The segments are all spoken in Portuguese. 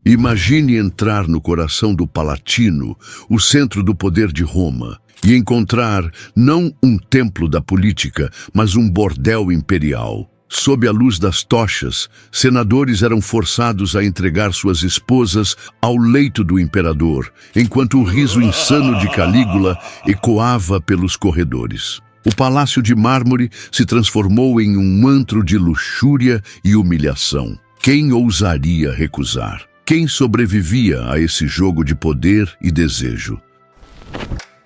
Imagine entrar no coração do Palatino, o centro do poder de Roma, e encontrar não um templo da política, mas um bordel imperial. Sob a luz das tochas, senadores eram forçados a entregar suas esposas ao leito do imperador, enquanto o riso insano de Calígula ecoava pelos corredores. O palácio de mármore se transformou em um antro de luxúria e humilhação. Quem ousaria recusar? Quem sobrevivia a esse jogo de poder e desejo?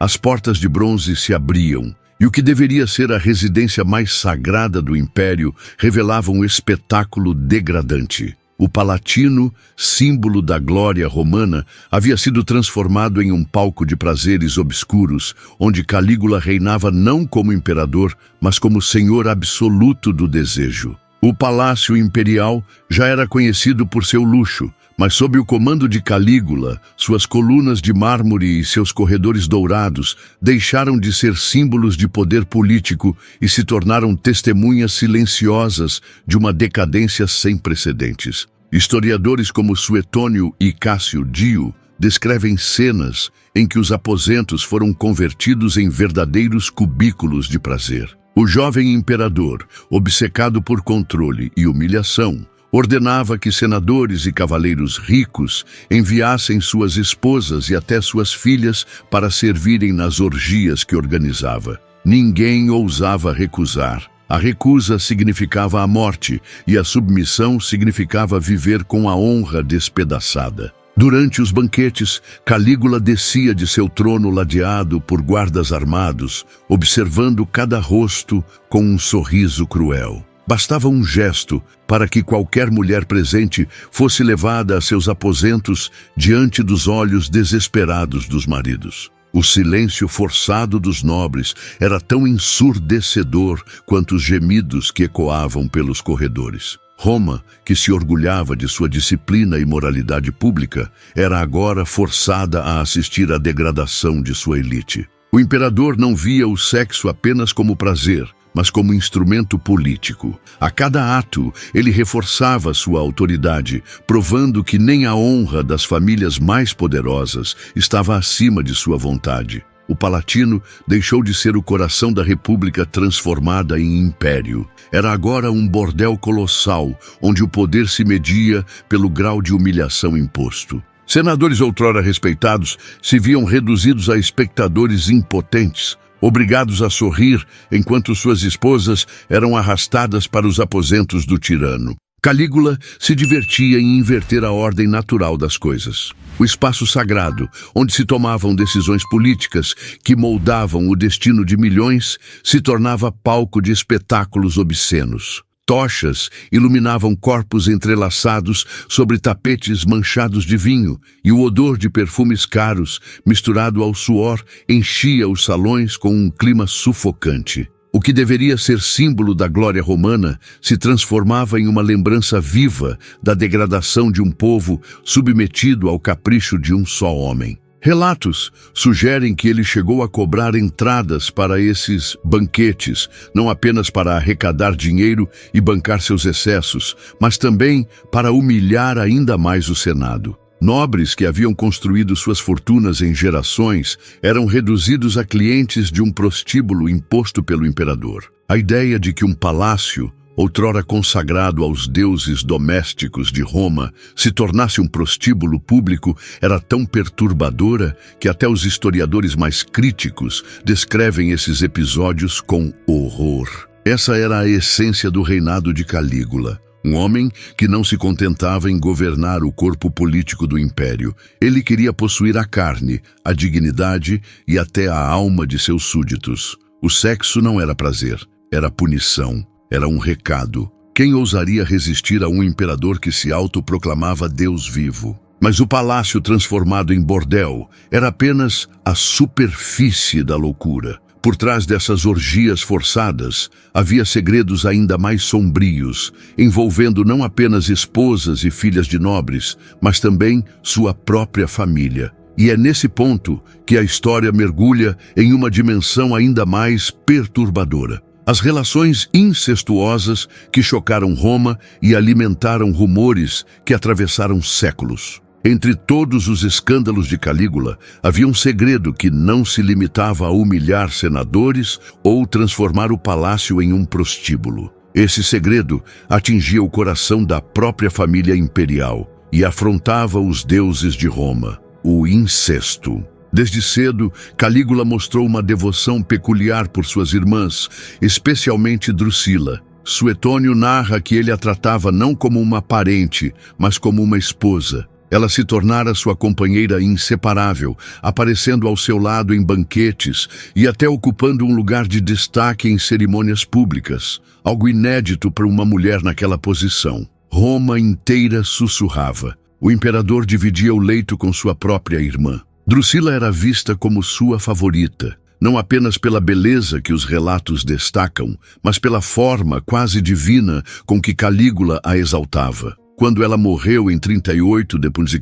As portas de bronze se abriam, e o que deveria ser a residência mais sagrada do império revelava um espetáculo degradante. O Palatino, símbolo da glória romana, havia sido transformado em um palco de prazeres obscuros, onde Calígula reinava não como imperador, mas como senhor absoluto do desejo. O palácio imperial já era conhecido por seu luxo, mas sob o comando de Calígula, suas colunas de mármore e seus corredores dourados deixaram de ser símbolos de poder político e se tornaram testemunhas silenciosas de uma decadência sem precedentes. Historiadores como Suetônio e Cássio Dio descrevem cenas em que os aposentos foram convertidos em verdadeiros cubículos de prazer. O jovem imperador, obcecado por controle e humilhação, ordenava que senadores e cavaleiros ricos enviassem suas esposas e até suas filhas para servirem nas orgias que organizava. Ninguém ousava recusar. A recusa significava a morte e a submissão significava viver com a honra despedaçada. Durante os banquetes, Calígula descia de seu trono ladeado por guardas armados, observando cada rosto com um sorriso cruel. Bastava um gesto para que qualquer mulher presente fosse levada a seus aposentos diante dos olhos desesperados dos maridos. O silêncio forçado dos nobres era tão ensurdecedor quanto os gemidos que ecoavam pelos corredores. Roma, que se orgulhava de sua disciplina e moralidade pública, era agora forçada a assistir à degradação de sua elite. O imperador não via o sexo apenas como prazer, mas como instrumento político. A cada ato, ele reforçava sua autoridade, provando que nem a honra das famílias mais poderosas estava acima de sua vontade. O Palatino deixou de ser o coração da república transformada em império. Era agora um bordel colossal, onde o poder se media pelo grau de humilhação imposto. Senadores outrora respeitados se viam reduzidos a espectadores impotentes, obrigados a sorrir enquanto suas esposas eram arrastadas para os aposentos do tirano. Calígula se divertia em inverter a ordem natural das coisas. O espaço sagrado, onde se tomavam decisões políticas que moldavam o destino de milhões, se tornava palco de espetáculos obscenos. Tochas iluminavam corpos entrelaçados sobre tapetes manchados de vinho, e o odor de perfumes caros, misturado ao suor, enchia os salões com um clima sufocante. O que deveria ser símbolo da glória romana se transformava em uma lembrança viva da degradação de um povo submetido ao capricho de um só homem. Relatos sugerem que ele chegou a cobrar entradas para esses banquetes, não apenas para arrecadar dinheiro e bancar seus excessos, mas também para humilhar ainda mais o Senado. Nobres que haviam construído suas fortunas em gerações eram reduzidos a clientes de um prostíbulo imposto pelo imperador. A ideia de que um palácio, outrora consagrado aos deuses domésticos de Roma, se tornasse um prostíbulo público era tão perturbadora que até os historiadores mais críticos descrevem esses episódios com horror. Essa era a essência do reinado de Calígula. Um homem que não se contentava em governar o corpo político do império. Ele queria possuir a carne, a dignidade e até a alma de seus súditos. O sexo não era prazer, era punição, era um recado. Quem ousaria resistir a um imperador que se autoproclamava Deus vivo? Mas o palácio transformado em bordel era apenas a superfície da loucura. Por trás dessas orgias forçadas, havia segredos ainda mais sombrios, envolvendo não apenas esposas e filhas de nobres, mas também sua própria família. E é nesse ponto que a história mergulha em uma dimensão ainda mais perturbadora. As relações incestuosas que chocaram Roma e alimentaram rumores que atravessaram séculos. Entre todos os escândalos de Calígula, havia um segredo que não se limitava a humilhar senadores ou transformar o palácio em um prostíbulo. Esse segredo atingia o coração da própria família imperial e afrontava os deuses de Roma: o incesto. Desde cedo, Calígula mostrou uma devoção peculiar por suas irmãs, especialmente Drusila. Suetônio narra que ele a tratava não como uma parente, mas como uma esposa. Ela se tornara sua companheira inseparável, aparecendo ao seu lado em banquetes e até ocupando um lugar de destaque em cerimônias públicas, algo inédito para uma mulher naquela posição. Roma inteira sussurrava. O imperador dividia o leito com sua própria irmã. Drusila era vista como sua favorita, não apenas pela beleza que os relatos destacam, mas pela forma quase divina com que Calígula a exaltava. Quando ela morreu em 38 d.C.,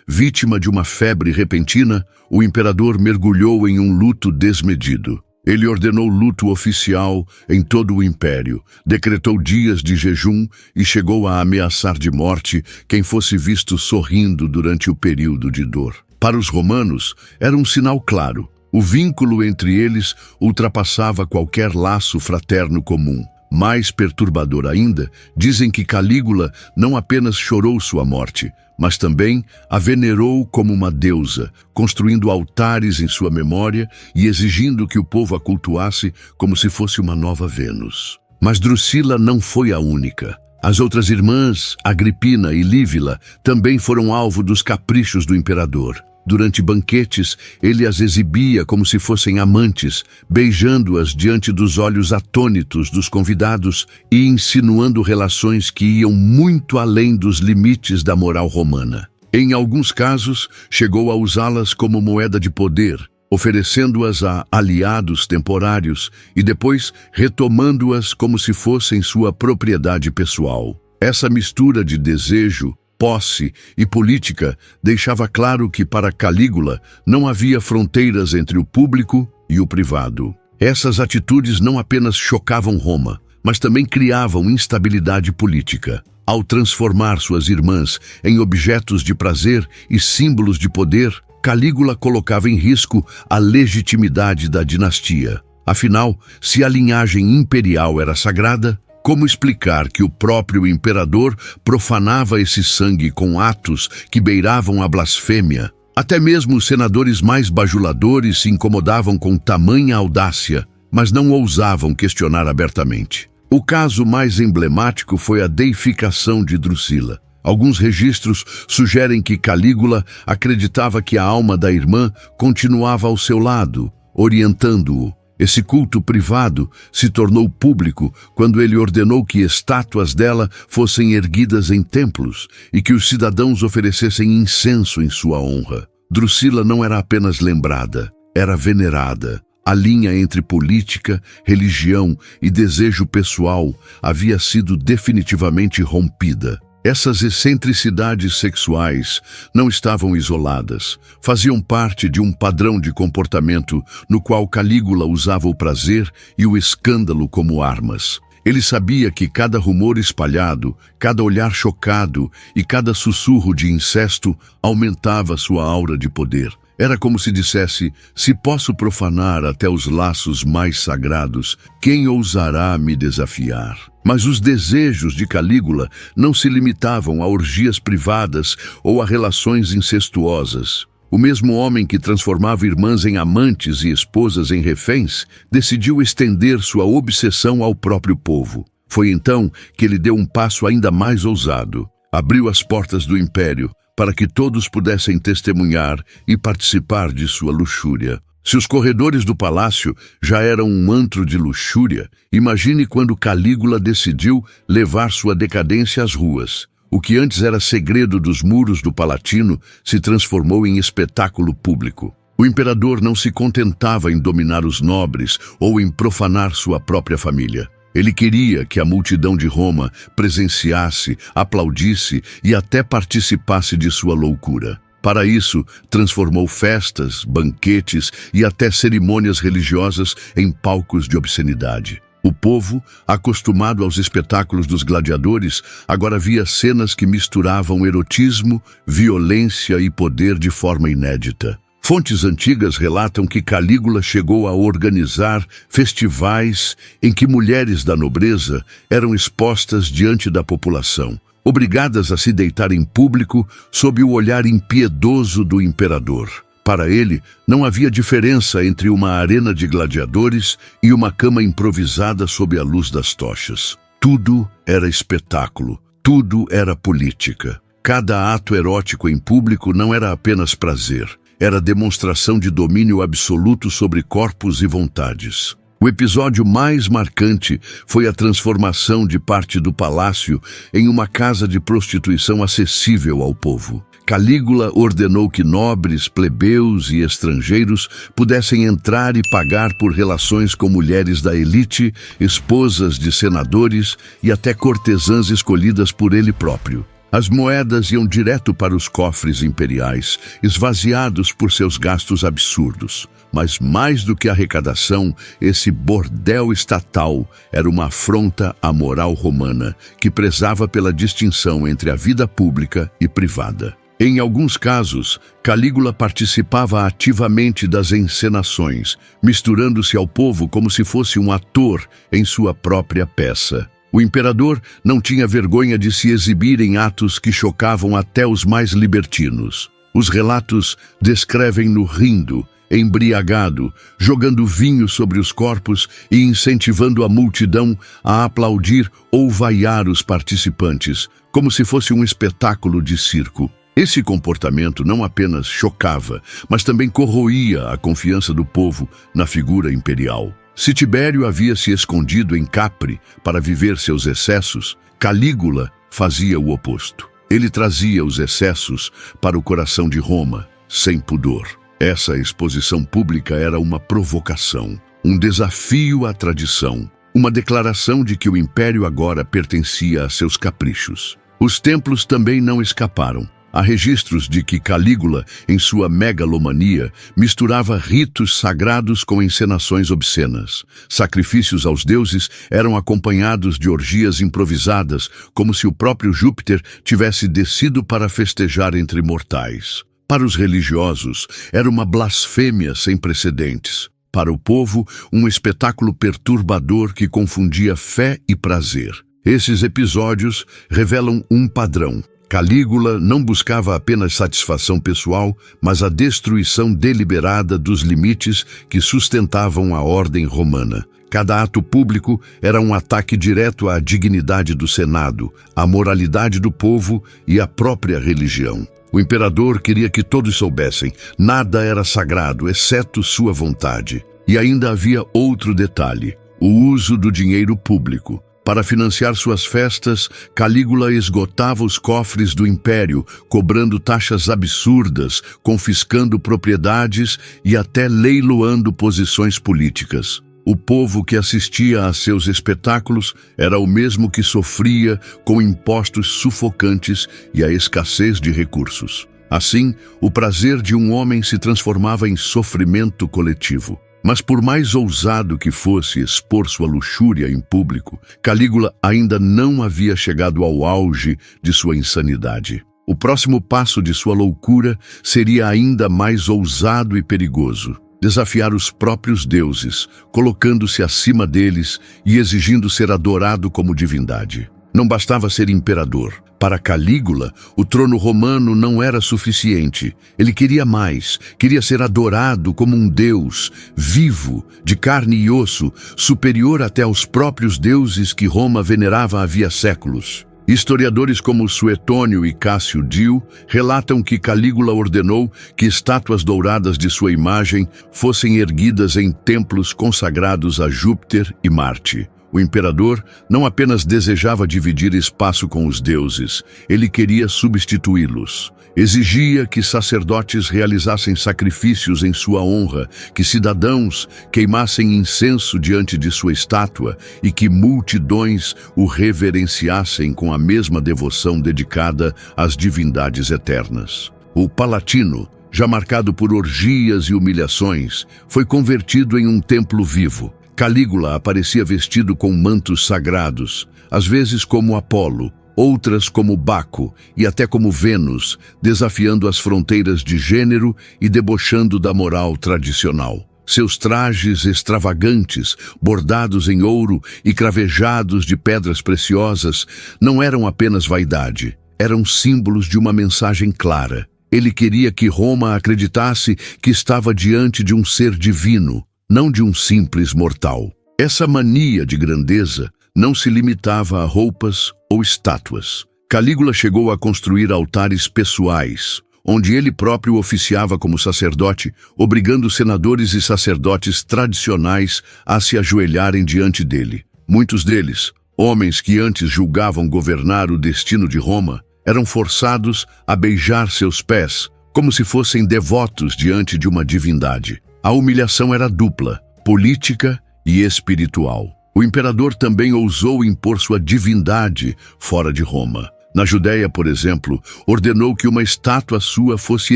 vítima de uma febre repentina, o imperador mergulhou em um luto desmedido. Ele ordenou luto oficial em todo o império, decretou dias de jejum e chegou a ameaçar de morte quem fosse visto sorrindo durante o período de dor. Para os romanos, era um sinal claro. O vínculo entre eles ultrapassava qualquer laço fraterno comum. Mais perturbador ainda, dizem que Calígula não apenas chorou sua morte, mas também a venerou como uma deusa, construindo altares em sua memória e exigindo que o povo a cultuasse como se fosse uma nova Vênus. Mas Drusila não foi a única. As outras irmãs, Agripina e Lívila, também foram alvo dos caprichos do imperador. Durante banquetes, ele as exibia como se fossem amantes, beijando-as diante dos olhos atônitos dos convidados e insinuando relações que iam muito além dos limites da moral romana. Em alguns casos, chegou a usá-las como moeda de poder, oferecendo-as a aliados temporários e depois retomando-as como se fossem sua propriedade pessoal. Essa mistura de desejo, posse e política deixava claro que para Calígula não havia fronteiras entre o público e o privado. Essas atitudes não apenas chocavam Roma, mas também criavam instabilidade política. Ao transformar suas irmãs em objetos de prazer e símbolos de poder, Calígula colocava em risco a legitimidade da dinastia. Afinal, se a linhagem imperial era sagrada, como explicar que o próprio imperador profanava esse sangue com atos que beiravam a blasfêmia? Até mesmo os senadores mais bajuladores se incomodavam com tamanha audácia, mas não ousavam questionar abertamente. O caso mais emblemático foi a deificação de Drusila. Alguns registros sugerem que Calígula acreditava que a alma da irmã continuava ao seu lado, orientando-o. Esse culto privado se tornou público quando ele ordenou que estátuas dela fossem erguidas em templos e que os cidadãos oferecessem incenso em sua honra. Drusila não era apenas lembrada, era venerada. A linha entre política, religião e desejo pessoal havia sido definitivamente rompida. Essas excentricidades sexuais não estavam isoladas, faziam parte de um padrão de comportamento no qual Calígula usava o prazer e o escândalo como armas. Ele sabia que cada rumor espalhado, cada olhar chocado e cada sussurro de incesto aumentava sua aura de poder. Era como se dissesse: se posso profanar até os laços mais sagrados, quem ousará me desafiar? Mas os desejos de Calígula não se limitavam a orgias privadas ou a relações incestuosas. O mesmo homem que transformava irmãs em amantes e esposas em reféns, decidiu estender sua obsessão ao próprio povo. Foi então que ele deu um passo ainda mais ousado. Abriu as portas do império para que todos pudessem testemunhar e participar de sua luxúria. Se os corredores do palácio já eram um antro de luxúria, imagine quando Calígula decidiu levar sua decadência às ruas. O que antes era segredo dos muros do Palatino se transformou em espetáculo público. O imperador não se contentava em dominar os nobres ou em profanar sua própria família. Ele queria que a multidão de Roma presenciasse, aplaudisse e até participasse de sua loucura. Para isso, transformou festas, banquetes e até cerimônias religiosas em palcos de obscenidade. O povo, acostumado aos espetáculos dos gladiadores, agora via cenas que misturavam erotismo, violência e poder de forma inédita. Fontes antigas relatam que Calígula chegou a organizar festivais em que mulheres da nobreza eram expostas diante da população, obrigadas a se deitar em público sob o olhar impiedoso do imperador. Para ele, não havia diferença entre uma arena de gladiadores e uma cama improvisada sob a luz das tochas. Tudo era espetáculo, tudo era política. Cada ato erótico em público não era apenas prazer, era demonstração de domínio absoluto sobre corpos e vontades. O episódio mais marcante foi a transformação de parte do palácio em uma casa de prostituição acessível ao povo. Calígula ordenou que nobres, plebeus e estrangeiros pudessem entrar e pagar por relações com mulheres da elite, esposas de senadores e até cortesãs escolhidas por ele próprio. As moedas iam direto para os cofres imperiais, esvaziados por seus gastos absurdos. Mas mais do que arrecadação, esse bordel estatal era uma afronta à moral romana, que prezava pela distinção entre a vida pública e privada. Em alguns casos, Calígula participava ativamente das encenações, misturando-se ao povo como se fosse um ator em sua própria peça. O imperador não tinha vergonha de se exibir em atos que chocavam até os mais libertinos. Os relatos descrevem-no rindo, embriagado, jogando vinho sobre os corpos e incentivando a multidão a aplaudir ou vaiar os participantes, como se fosse um espetáculo de circo. Esse comportamento não apenas chocava, mas também corroía a confiança do povo na figura imperial. Se Tibério havia se escondido em Capri para viver seus excessos, Calígula fazia o oposto. Ele trazia os excessos para o coração de Roma, sem pudor. Essa exposição pública era uma provocação, um desafio à tradição, uma declaração de que o império agora pertencia a seus caprichos. Os templos também não escaparam. Há registros de que Calígula, em sua megalomania, misturava ritos sagrados com encenações obscenas. Sacrifícios aos deuses eram acompanhados de orgias improvisadas, como se o próprio Júpiter tivesse descido para festejar entre mortais. Para os religiosos, era uma blasfêmia sem precedentes. Para o povo, um espetáculo perturbador que confundia fé e prazer. Esses episódios revelam um padrão. Calígula não buscava apenas satisfação pessoal, mas a destruição deliberada dos limites que sustentavam a ordem romana. Cada ato público era um ataque direto à dignidade do Senado, à moralidade do povo e à própria religião. O imperador queria que todos soubessem, nada era sagrado, exceto sua vontade. E ainda havia outro detalhe, o uso do dinheiro público. Para financiar suas festas, Calígula esgotava os cofres do império, cobrando taxas absurdas, confiscando propriedades e até leiloando posições políticas. O povo que assistia a seus espetáculos era o mesmo que sofria com impostos sufocantes e a escassez de recursos. Assim, o prazer de um homem se transformava em sofrimento coletivo. Mas por mais ousado que fosse expor sua luxúria em público, Calígula ainda não havia chegado ao auge de sua insanidade. O próximo passo de sua loucura seria ainda mais ousado e perigoso. Desafiar os próprios deuses, colocando-se acima deles e exigindo ser adorado como divindade. Não bastava ser imperador. Para Calígula, o trono romano não era suficiente. Ele queria mais, queria ser adorado como um deus, vivo, de carne e osso, superior até aos próprios deuses que Roma venerava havia séculos. Historiadores como Suetônio e Cássio Dio relatam que Calígula ordenou que estátuas douradas de sua imagem fossem erguidas em templos consagrados a Júpiter e Marte. O imperador não apenas desejava dividir espaço com os deuses, ele queria substituí-los. Exigia que sacerdotes realizassem sacrifícios em sua honra, que cidadãos queimassem incenso diante de sua estátua e que multidões o reverenciassem com a mesma devoção dedicada às divindades eternas. O Palatino, já marcado por orgias e humilhações, foi convertido em um templo vivo. Calígula aparecia vestido com mantos sagrados, às vezes como Apolo, outras como Baco e até como Vênus, desafiando as fronteiras de gênero e debochando da moral tradicional. Seus trajes extravagantes, bordados em ouro e cravejados de pedras preciosas, não eram apenas vaidade, eram símbolos de uma mensagem clara. Ele queria que Roma acreditasse que estava diante de um ser divino, não de um simples mortal. Essa mania de grandeza não se limitava a roupas ou estátuas. Calígula chegou a construir altares pessoais, onde ele próprio oficiava como sacerdote, obrigando senadores e sacerdotes tradicionais a se ajoelharem diante dele. Muitos deles, homens que antes julgavam governar o destino de Roma, eram forçados a beijar seus pés, como se fossem devotos diante de uma divindade. A humilhação era dupla, política e espiritual. O imperador também ousou impor sua divindade fora de Roma. Na Judéia, por exemplo, ordenou que uma estátua sua fosse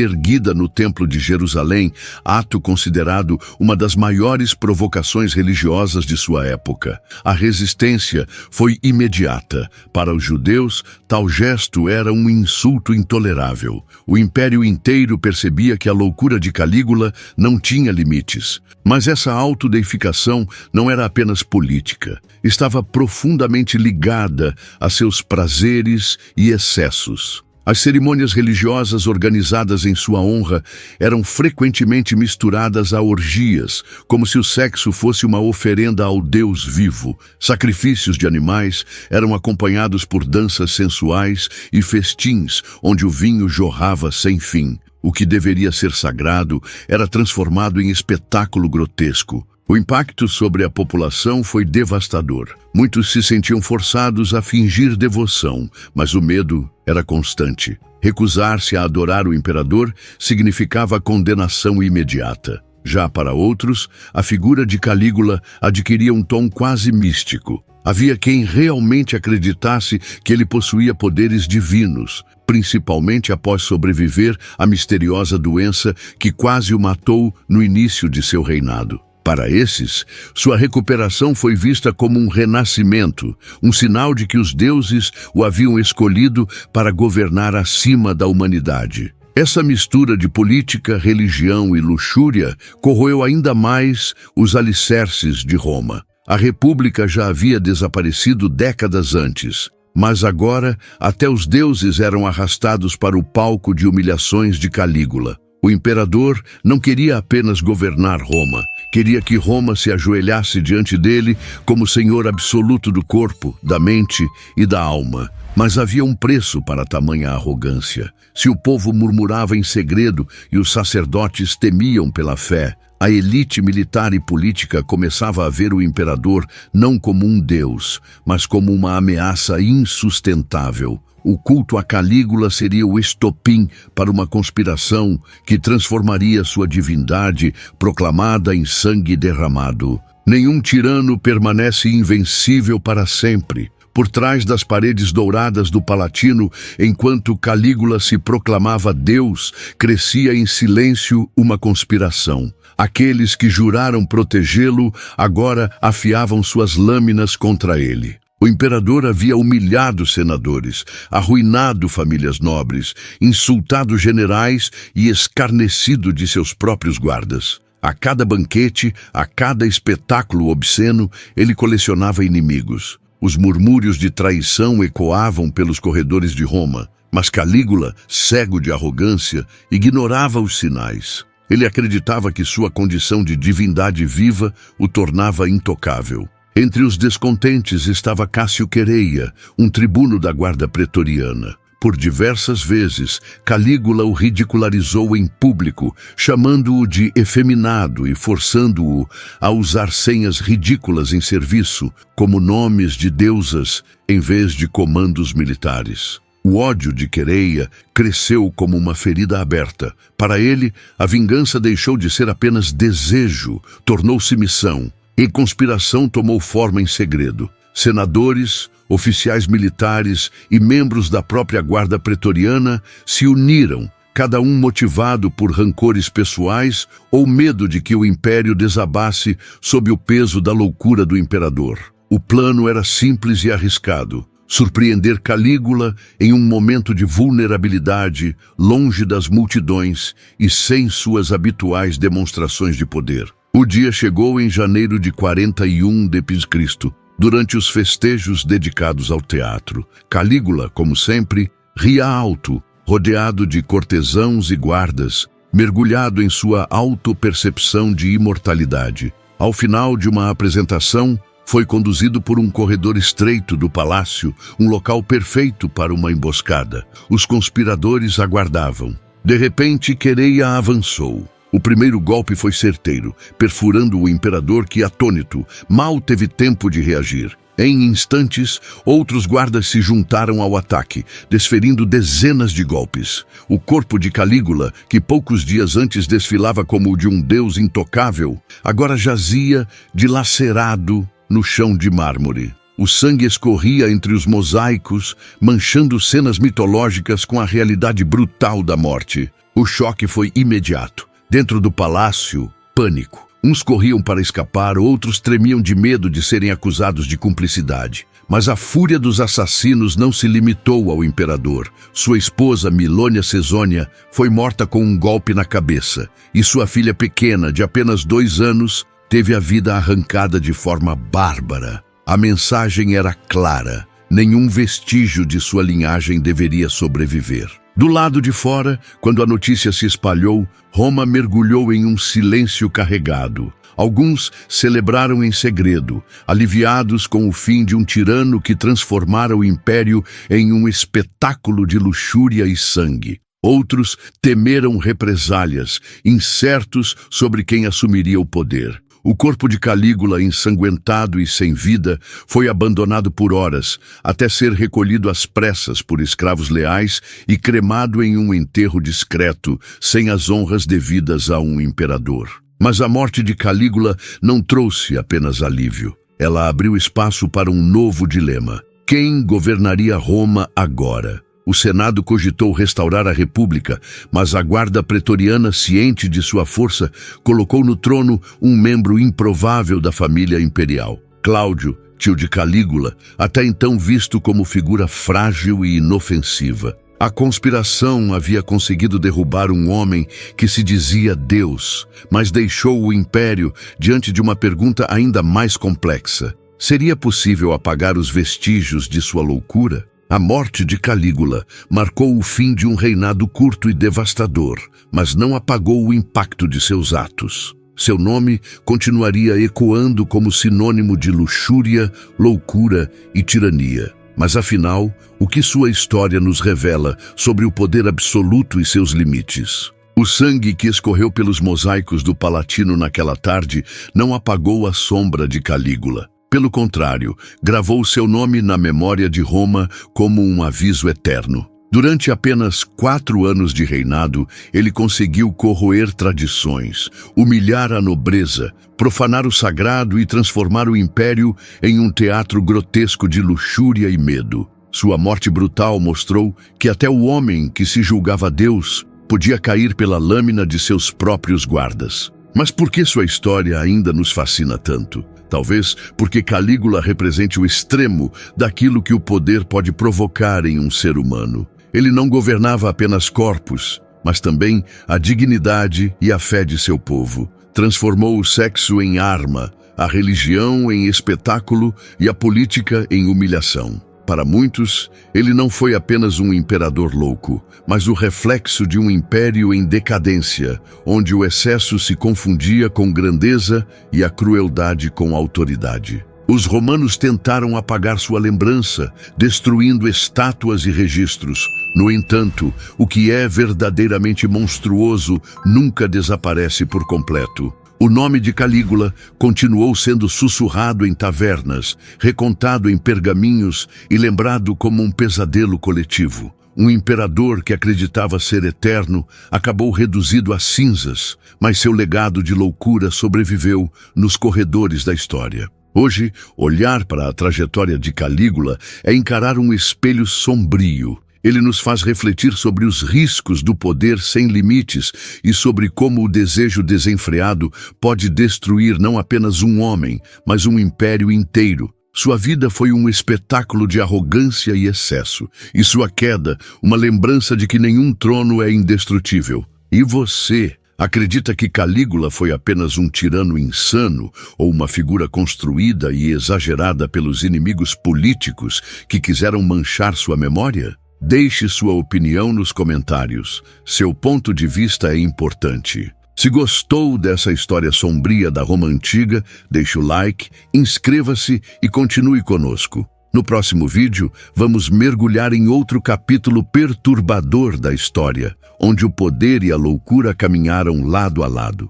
erguida no Templo de Jerusalém, ato considerado uma das maiores provocações religiosas de sua época. A resistência foi imediata. Para os judeus, tal gesto era um insulto intolerável. O império inteiro percebia que a loucura de Calígula não tinha limites. Mas essa autodeificação não era apenas política. Estava profundamente ligada a seus prazeres e excessos. As cerimônias religiosas organizadas em sua honra eram frequentemente misturadas a orgias, como se o sexo fosse uma oferenda ao Deus vivo. Sacrifícios de animais eram acompanhados por danças sensuais e festins, onde o vinho jorrava sem fim. O que deveria ser sagrado era transformado em espetáculo grotesco. O impacto sobre a população foi devastador. Muitos se sentiam forçados a fingir devoção, mas o medo era constante. Recusar-se a adorar o imperador significava condenação imediata. Já para outros, a figura de Calígula adquiria um tom quase místico. Havia quem realmente acreditasse que ele possuía poderes divinos, principalmente após sobreviver à misteriosa doença que quase o matou no início de seu reinado. Para esses, sua recuperação foi vista como um renascimento, um sinal de que os deuses o haviam escolhido para governar acima da humanidade. Essa mistura de política, religião e luxúria corroeu ainda mais os alicerces de Roma. A República já havia desaparecido décadas antes, mas agora até os deuses eram arrastados para o palco de humilhações de Calígula. O imperador não queria apenas governar Roma, queria que Roma se ajoelhasse diante dele como senhor absoluto do corpo, da mente e da alma. Mas havia um preço para tamanha arrogância. Se o povo murmurava em segredo e os sacerdotes temiam pela fé, a elite militar e política começava a ver o imperador não como um deus, mas como uma ameaça insustentável. O culto a Calígula seria o estopim para uma conspiração que transformaria sua divindade proclamada em sangue derramado. Nenhum tirano permanece invencível para sempre. Por trás das paredes douradas do Palatino, enquanto Calígula se proclamava Deus, crescia em silêncio uma conspiração. Aqueles que juraram protegê-lo agora afiavam suas lâminas contra ele. O imperador havia humilhado senadores, arruinado famílias nobres, insultado generais e escarnecido de seus próprios guardas. A cada banquete, a cada espetáculo obsceno, ele colecionava inimigos. Os murmúrios de traição ecoavam pelos corredores de Roma, mas Calígula, cego de arrogância, ignorava os sinais. Ele acreditava que sua condição de divindade viva o tornava intocável. Entre os descontentes estava Cássio Quereia, um tribuno da guarda pretoriana. Por diversas vezes, Calígula o ridicularizou em público, chamando-o de efeminado e forçando-o a usar senhas ridículas em serviço, como nomes de deusas, em vez de comandos militares. O ódio de Quereia cresceu como uma ferida aberta. Para ele, a vingança deixou de ser apenas desejo, tornou-se missão. E conspiração tomou forma em segredo. Senadores, oficiais militares e membros da própria guarda pretoriana se uniram, cada um motivado por rancores pessoais ou medo de que o império desabasse sob o peso da loucura do imperador. O plano era simples e arriscado: surpreender Calígula em um momento de vulnerabilidade, longe das multidões e sem suas habituais demonstrações de poder. O dia chegou em janeiro de 41 d.C., durante os festejos dedicados ao teatro. Calígula, como sempre, ria alto, rodeado de cortesãos e guardas, mergulhado em sua autopercepção de imortalidade. Ao final de uma apresentação, foi conduzido por um corredor estreito do palácio, um local perfeito para uma emboscada. Os conspiradores aguardavam. De repente, Quereia avançou. O primeiro golpe foi certeiro, perfurando o imperador que, atônito, mal teve tempo de reagir. Em instantes, outros guardas se juntaram ao ataque, desferindo dezenas de golpes. O corpo de Calígula, que poucos dias antes desfilava como o de um deus intocável, agora jazia dilacerado no chão de mármore. O sangue escorria entre os mosaicos, manchando cenas mitológicas com a realidade brutal da morte. O choque foi imediato. Dentro do palácio, pânico. Uns corriam para escapar, outros tremiam de medo de serem acusados de cumplicidade. Mas a fúria dos assassinos não se limitou ao imperador. Sua esposa, Milônia Cesônia, foi morta com um golpe na cabeça, e sua filha pequena, de apenas 2 anos, teve a vida arrancada de forma bárbara. A mensagem era clara: nenhum vestígio de sua linhagem deveria sobreviver. Do lado de fora, quando a notícia se espalhou, Roma mergulhou em um silêncio carregado. Alguns celebraram em segredo, aliviados com o fim de um tirano que transformara o império em um espetáculo de luxúria e sangue. Outros temeram represálias, incertos sobre quem assumiria o poder. O corpo de Calígula, ensanguentado e sem vida, foi abandonado por horas, até ser recolhido às pressas por escravos leais e cremado em um enterro discreto, sem as honras devidas a um imperador. Mas a morte de Calígula não trouxe apenas alívio. Ela abriu espaço para um novo dilema: quem governaria Roma agora? O Senado cogitou restaurar a República, mas a guarda pretoriana, ciente de sua força, colocou no trono um membro improvável da família imperial. Cláudio, tio de Calígula, até então visto como figura frágil e inofensiva. A conspiração havia conseguido derrubar um homem que se dizia Deus, mas deixou o império diante de uma pergunta ainda mais complexa: seria possível apagar os vestígios de sua loucura? A morte de Calígula marcou o fim de um reinado curto e devastador, mas não apagou o impacto de seus atos. Seu nome continuaria ecoando como sinônimo de luxúria, loucura e tirania. Mas afinal, o que sua história nos revela sobre o poder absoluto e seus limites? O sangue que escorreu pelos mosaicos do Palatino naquela tarde não apagou a sombra de Calígula. Pelo contrário, gravou seu nome na memória de Roma como um aviso eterno. Durante apenas 4 anos de reinado, ele conseguiu corroer tradições, humilhar a nobreza, profanar o sagrado e transformar o império em um teatro grotesco de luxúria e medo. Sua morte brutal mostrou que até o homem que se julgava Deus podia cair pela lâmina de seus próprios guardas. Mas por que sua história ainda nos fascina tanto? Talvez porque Calígula represente o extremo daquilo que o poder pode provocar em um ser humano. Ele não governava apenas corpos, mas também a dignidade e a fé de seu povo. Transformou o sexo em arma, a religião em espetáculo e a política em humilhação. Para muitos, ele não foi apenas um imperador louco, mas o reflexo de um império em decadência, onde o excesso se confundia com grandeza e a crueldade com autoridade. Os romanos tentaram apagar sua lembrança, destruindo estátuas e registros. No entanto, o que é verdadeiramente monstruoso nunca desaparece por completo. O nome de Calígula continuou sendo sussurrado em tavernas, recontado em pergaminhos e lembrado como um pesadelo coletivo. Um imperador que acreditava ser eterno acabou reduzido a cinzas, mas seu legado de loucura sobreviveu nos corredores da história. Hoje, olhar para a trajetória de Calígula é encarar um espelho sombrio. Ele nos faz refletir sobre os riscos do poder sem limites e sobre como o desejo desenfreado pode destruir não apenas um homem, mas um império inteiro. Sua vida foi um espetáculo de arrogância e excesso, e sua queda, uma lembrança de que nenhum trono é indestrutível. E você acredita que Calígula foi apenas um tirano insano ou uma figura construída e exagerada pelos inimigos políticos que quiseram manchar sua memória? Deixe sua opinião nos comentários. Seu ponto de vista é importante. Se gostou dessa história sombria da Roma Antiga, deixe o like, inscreva-se e continue conosco. No próximo vídeo, vamos mergulhar em outro capítulo perturbador da história, onde o poder e a loucura caminharam lado a lado.